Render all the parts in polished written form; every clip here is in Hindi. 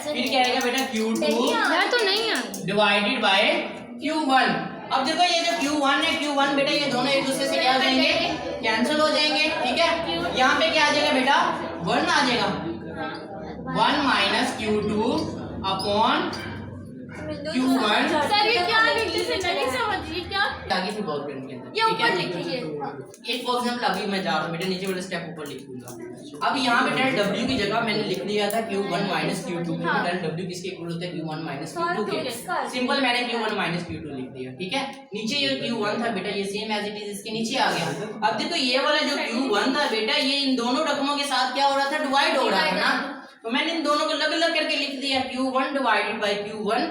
फिर क्या आएगा बेटा Q2 यार तो नहीं है डिवाइडेड बाय Q1। अब देखो ये जो Q1 है Q1 बेटा ये दोनों एक दूसरे से क्या हो जाएंगे, कैंसिल हो जाएंगे, ठीक है। यहाँ पे क्या आ जाएगा बेटा 1 आ जाएगा, 1 minus Q2 upon Q1। Sir ये क्या लिखते थे नहीं समझ ये क्या आगे से बहुत प्रिंट के अंदर ये ऊपर लिखिए। एक फॉर एग्जांपल अभी मैं जा रहा हूँ बेटा नीचे वाले स्टेप ऊपर लिख दूंगा। अब यहाँ पे डेल W की जगह मैंने लिख दिया था Q1 minus Q2। Del W किसके इक्वल होता है Q1 माइनस Q2 के। सिंपल मैंने Q1 माइनस Q2 लिख दिया, ठीक है। नीचे ये Q1 था बेटा ये सेम एज इट इज इसके नीचे आ गया। अब देखो ये वाला जो Q1 था बेटा ये इन दोनों रकमों के साथ क्या हो रहा था, डिवाइड हो रहा था ना, तो मैंने इन दोनों को अलग अलग करके लिख दिया Q1 डिवाइडेड बाय Q1।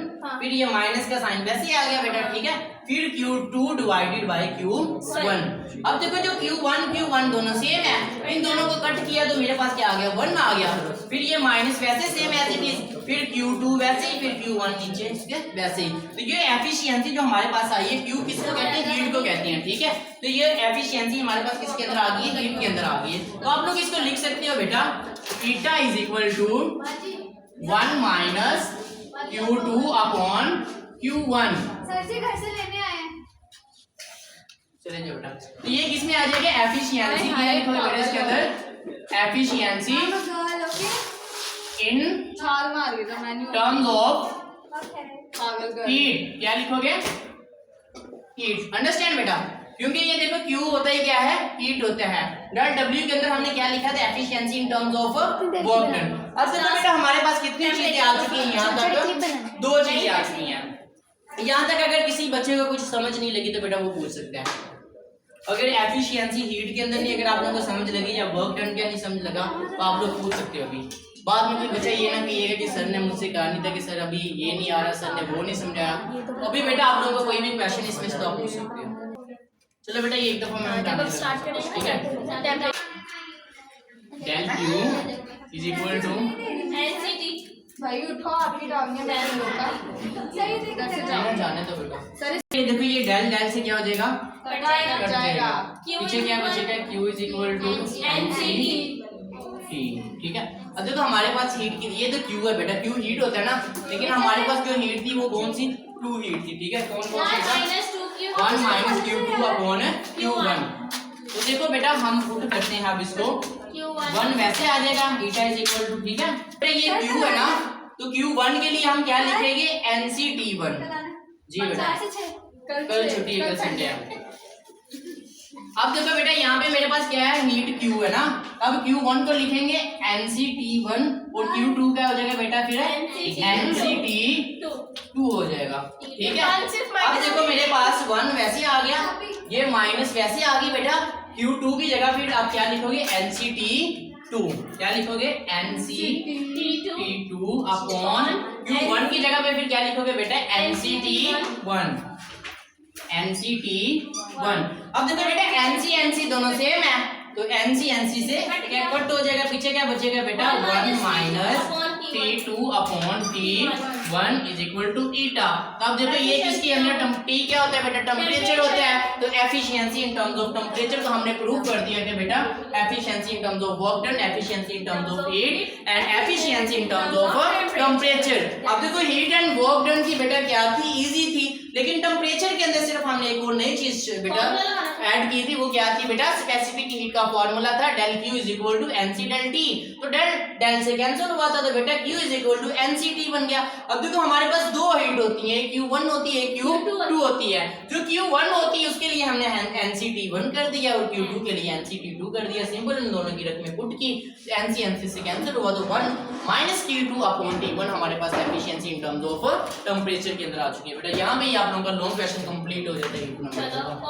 फिर ये माइनस का साइन वैसे ही आ गया बेटा, ठीक है। फिर Q2 डिवाइडेड बाय Q1। अब देखो जो Q1 दोनों सेम है, इन दोनों को कट किया तो मेरे पास क्या आ गया 1 आ गया। फिर ये माइनस वैसे सेम एज इट इज, फिर Q2 वैसे ही, फिर Q1 नीचे ठीक है वैसे ही। तो ये एफिशिएंसी जो हमारे पास आई है Q किसको कहते हैं, हीट को कहते हैं, ठीक है। तो ये एफिशिएंसी हमारे पास किसके अंदर आ गई है, हीट के अंदर आ गई है। तो आप लोग इसको लिख सकते हो बेटा eta is equal to 1 minus Q2 upon Q1। Sir ji घर से लेने आए हैं। चलें बेटा, तो ये किसमें आ जाएगा, एफिशिएंसी क्या लिखोगे बेटा इसके अंदर, efficiency in terms of heat. क्या लिखोगे, हीट। अंडरस्टैंड बेटा, क्योंकि ये देखो Q होता है क्या है, हीट होता है। डेल W के अंदर हमने क्या लिखा था, efficiency in terms of work done. अब देखो बेटा हमारे पास कितनी चीजें आ चुकी हैं, यहाँ तक 2 चीजें आ चुकी हैं। यहाँ तक अगर किसी बच्चे को कुछ समझ नहीं लगी तो बेटा वो पूछ सकता है। अगर एफिशिएंसी हीट के अंदर नहीं अगर आप लोगों को समझ लगी या वर्क डन क्या नहीं समझ लगा तो आप लोग पूछ सकते हो। अभी बाद में कोई बच्चा ये ना कहिएगा कि सर ने मुझसे कहा नहीं था कि सर अभी ये नहीं आ रहा, सर ने वो नहीं समझाया। अभी बेटा आप लोगों को कोई भी क्वेश्चन इसमें से तो आप पूछ सकते हो। चलो बेटा ये एक दफा मैं बता देता हूं, ठीक है। Del Q is equal to NCT भाई उठो आपकी डालने में जाने दो बेटा। ये देखो ये डेल डेल से क्या हो जाएगा, कट जाएगा। पीछे क्या बचेगा, Q is equal to NCT, ठीक है। अब देखो हमारे पास हीट की ये तो Q है बेटा, Q हीट होता है ना, लेकिन हमारे पास जो हीट थी वो कौन सी, 2 हीट थी, ठीक है। कौन सी था, 1 माइनस Q2 अपॉन Q1। तो देखो बेटा हम पुट करते हैं अब इसको, 1 वैसे आ जाएगा, ईटा इज इक्वल टू, ठीक है। ये Q है ना, तो Q1 के लिए हम क्या लिखेंगे, NC_T1। जी बेटा कल छुट्टी है, कल संडे है। अब देखो बेटा यहाँ पे मेरे पास क्या है, हीट Q है ना, अब Q1 को लिखेंगे NC_T1 और Q2 क्या हो जाएगा बेटा फिर NC_T2 हो जाएगा, ठीक है। अब देखो मेरे पास 1 वैसे आ गया, ये माइनस वैसे आ गई बेटा, Q2 की जगह फिर आप क्या लिखोगे, NC_T2। क्या लिखोगे, NC_T2 अपॉन Q1 की जगह पे फिर क्या लिखोगे बेटा, NC_T1। NC_T1। अब देखो बेटा NC दोनों सेम है, तो NC से क्या कट हो जाएगा, पीछे क्या बचेगा बेटा, 1 minus T2 upon T1 is equal to eta. तो अब देखो ये किसके अंदर T क्या होता है बेटा, टेम्परेचर होता है। तो efficiency in terms of temperature तो हमने प्रूव कर दिया कि बेटा efficiency in terms of work done, efficiency in terms of heat and efficiency in terms of temperature. अब देखो हीट एंड वर्क डन की बेटा क्या थी, इजी थी, लेकिन टेम्परेचर के अंदर सिर्फ हमने एक और नई चीज बेटा ऐड की थी, वो क्या थी बेटा, स्पेसिफिक हीट का फॉर्मूला था del Q is equal to NC del T। तो डेल डेल से कैंसिल हुआ था तो बेटा Q is equal to NC_T बन गया। अब देखो हमारे पास 2 हीट होती है, Q1 होती है, Q2 होती है। जो Q1 होती है उसके लिए हमने NC_T1 कर दिया और Q2 के लिए NC_T2 कर दिया। सिंपल इन दोनों की रकमें पुट की, NC से कैंसिल हुआ तो 1 माइनस T2 अपॉन T1 हमारे पास efficiency in terms of temperature के अंदर आ चुकी है बेटा। यहाँ पे आप लोगों का लॉन्ग क्वेश्चन कंप्लीट हो जाता है।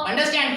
अंडरस्टैंड।